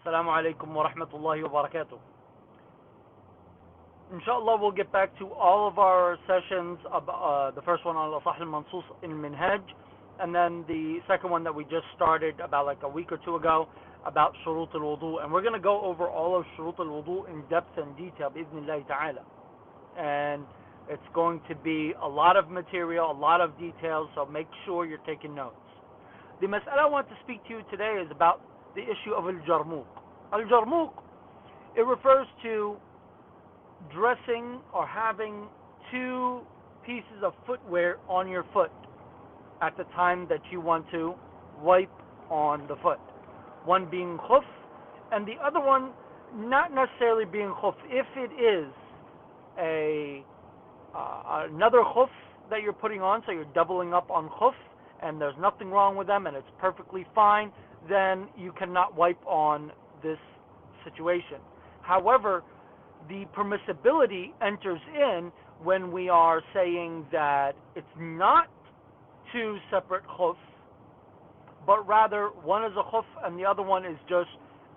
Assalamu alaikum wa rahmatullahi wa barakatuh. Inshallah, we'll get back to all of our sessions. The first one on Al-Sahih al-Mansus in Minhaj, and then the second one that we just started about like a week or two ago about Shurut al-Wudu. And we're going to go over all of Shurut al-Wudu in depth and detail, bi'idhnillahi ta'ala. And it's going to be a lot of material, a lot of details, so make sure you're taking notes. The mas'ala I want to speak to you today is about the issue of al-Jarmuq. Al-Jarmuq, it refers to dressing or having two pieces of footwear on your foot at the time that you want to wipe on the foot. One being khuf, and the other one not necessarily being khuf. If it is another khuf that you're putting on, so you're doubling up on khuf, and there's nothing wrong with them and it's perfectly fine, then you cannot wipe on this situation. However, the permissibility enters in when we are saying that it's not two separate khuf, but rather one is a khuf and the other one is just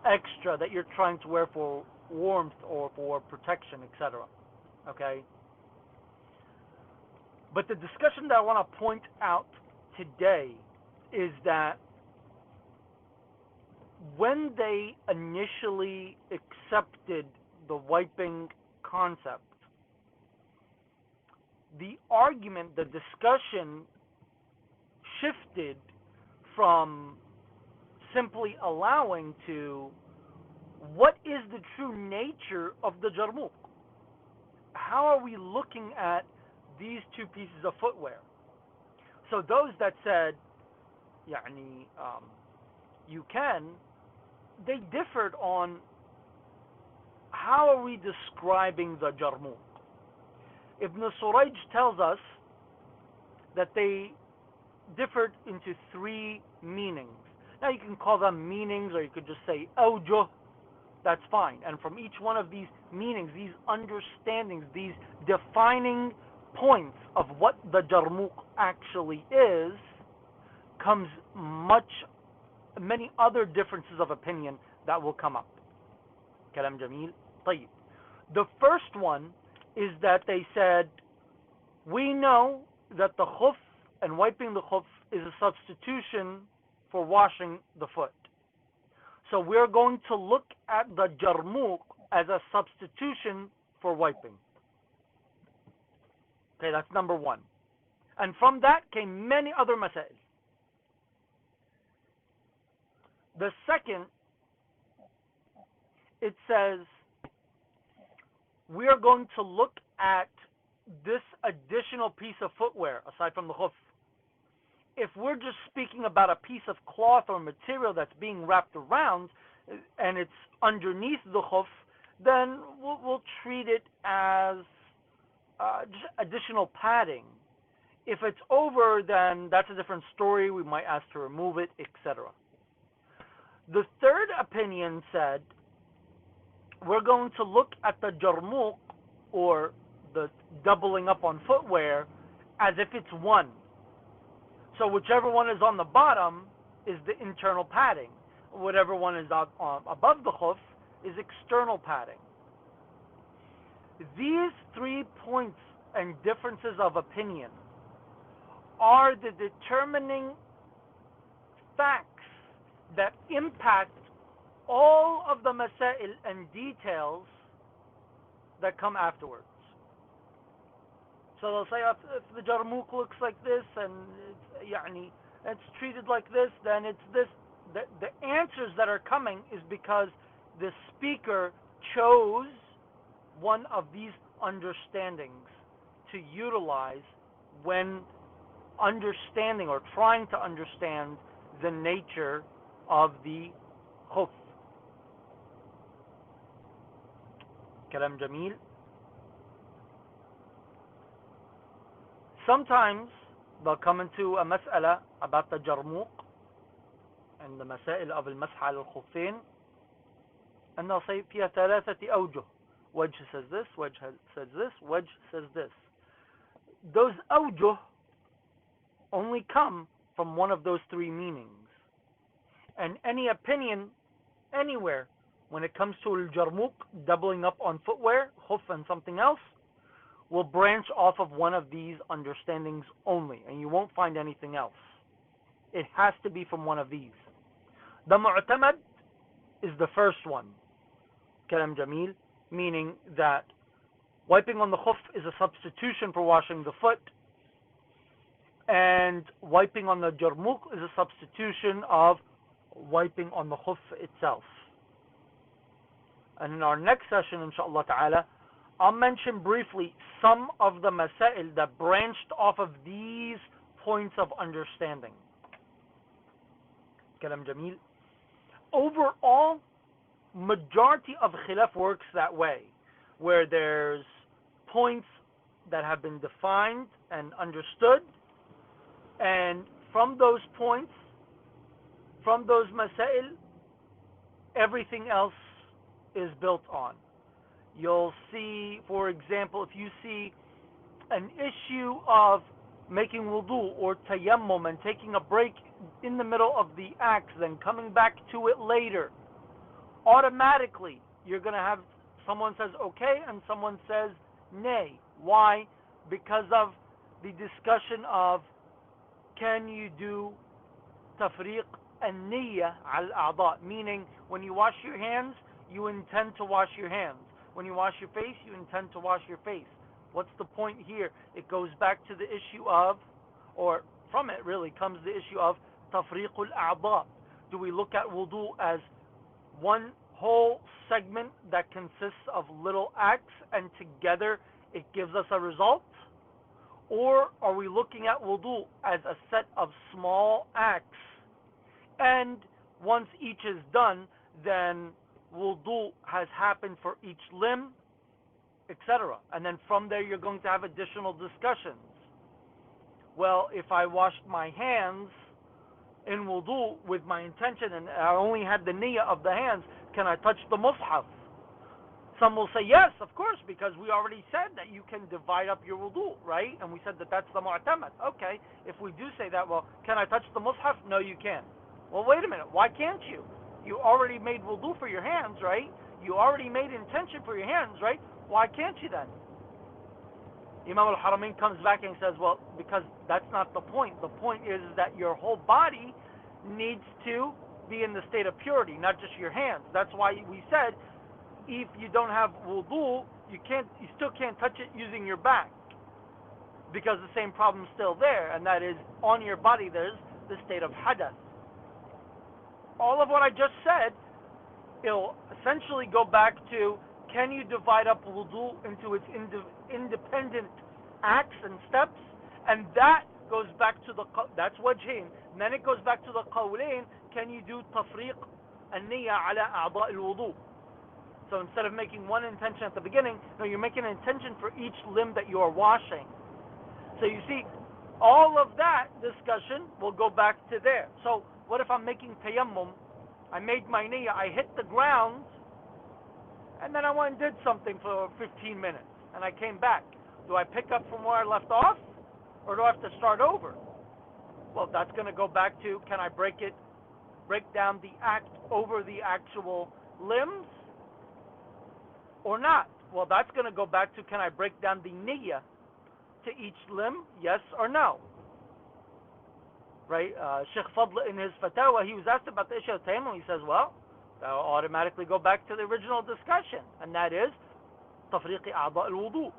extra that you're trying to wear for warmth or for protection, etc. Okay? But the discussion that I want to point out today is that when they initially accepted the wiping concept, the argument, the discussion shifted from simply allowing to what is the true nature of the Jarmuq? How are we looking at these two pieces of footwear? So those that said, you can, they differed on how are we describing the Jarmuq. Ibn Surayj tells us that they differed into three meanings. Now you can call them meanings or you could just say awjuh, that's fine. And from each one of these meanings, these understandings, these defining points of what the Jarmuq actually is, comes many other differences of opinion that will come up. Kalam Jameel. طيب. The first one is that they said, we know that the khuf and wiping the khuf is a substitution for washing the foot. So we're going to look at the Jarmuq as a substitution for wiping. Okay, that's number one. And from that came many other masail. The second, it says, we are going to look at this additional piece of footwear, aside from the khuf. If we're just speaking about a piece of cloth or material that's being wrapped around, and it's underneath the khuf, then we'll treat it as just additional padding. If it's over, then that's a different story. We might ask to remove it, etc. The third opinion said, we're going to look at the Jarmuq, or the doubling up on footwear, as if it's one. So whichever one is on the bottom is the internal padding. Whatever one is above the khuf is external padding. These 3 points and differences of opinion are the determining facts that impact all of the masail and details that come afterwards. So they'll say, if the Jarmuq looks like this and it's treated like this, then it's this. The answers that are coming is because the speaker chose one of these understandings to utilize when understanding or trying to understand the nature of the khuf. Kalam Jameel. Sometimes they'll come into a mas'ala about the Jarmuq and the masail of al-masah al-khuffain, and they'll say فيها ثلاثة أوجه. Wajh says this, Wajh says this, Wajh says this. Those awjuh only come from one of those three meanings. And any opinion anywhere when it comes to al-jarmuq, doubling up on footwear, khuf and something else, will branch off of one of these understandings only, and you won't find anything else. It has to be from one of these. The mu'tamad is the first one, kalam jameel, meaning that wiping on the khuf is a substitution for washing the foot, and wiping on the jarmuq is a substitution of wiping on the khuf itself. And in our next session, inshaAllah ta'ala, I'll mention briefly some of the masail that branched off of these points of understanding. Kalam jameel. Overall, majority of khilaf works that way, where there's points that have been defined and understood, and from those points, from those masail, everything else is built on. You'll see, for example, if you see an issue of making wudu or tayammum and taking a break in the middle of the acts, then coming back to it later, automatically you're going to have someone says okay and someone says nay. Why? Because of the discussion of, can you do tafriq and niyya al-a'dha, meaning when you wash your hands, you intend to wash your hands. When you wash your face, you intend to wash your face. What's the point here? It goes back to the issue of, or from it really comes the issue of tafriqul a'dha. Do we look at wudu as one whole segment that consists of little acts and together it gives us a result? Or are we looking at wudu as a set of small acts, and once each is done, then wudu has happened for each limb, etc. And then from there you're going to have additional discussions. Well, if I washed my hands in wudu with my intention and I only had the niyyah of the hands, can I touch the mushaf? Some will say yes, of course, because we already said that you can divide up your wudu, right? And we said that that's the mu'tamad. Okay, if we do say that, well, can I touch the mushaf? No, you can't. Well, wait a minute, why can't you? You already made wudu for your hands, right? You already made intention for your hands, right? Why can't you then? Imam al-Haramain comes back and says, well, because that's not the point. The point is that your whole body needs to be in the state of purity, not just your hands. That's why we said, if you don't have wudu, you still can't touch it using your back, because the same problem is still there, and that is on your body there's the state of hadath. All of what I just said, it'll essentially go back to, can you divide up wudu into its independent acts and steps? And that goes back to that's wajhin. And then it goes back to the qawlain, can you do tafriq and niyya ala a'da al-wudu? So instead of making one intention at the beginning, no, you're making an intention for each limb that you are washing. So you see, all of that discussion will go back to there. So what if I'm making tayammum? I made my niyyah, I hit the ground, and then I went and did something for 15 minutes, and I came back. Do I pick up from where I left off, or do I have to start over? Well, that's going to go back to, can I break down the act over the actual limbs, or not? Well, that's going to go back to, can I break down the niyyah to each limb, yes or no? Right? Sheikh Fadl in his fatwa, he was asked about the issue of tayammum. He says, well, that'll automatically go back to the original discussion, and that is tafriqi a'da al-wudu.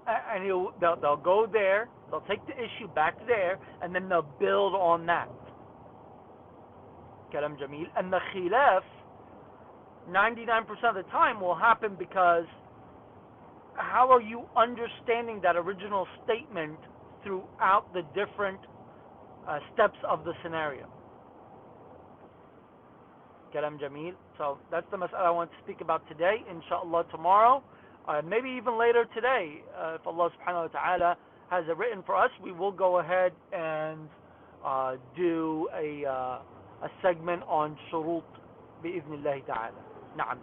And they'll go there, they'll take the issue back there, and then they'll build on that. Kalam jameel. And the khilaf, 99% of the time, will happen because how are you understanding that original statement throughout the different steps of the scenario? Kalam jameel. So that's the mas'ala I want to speak about today. Inshallah tomorrow, maybe even later today, if Allah subhanahu wa ta'ala has it written for us, we will go ahead and do a segment on shurut bi-idhnillahi ta'ala. Na'am.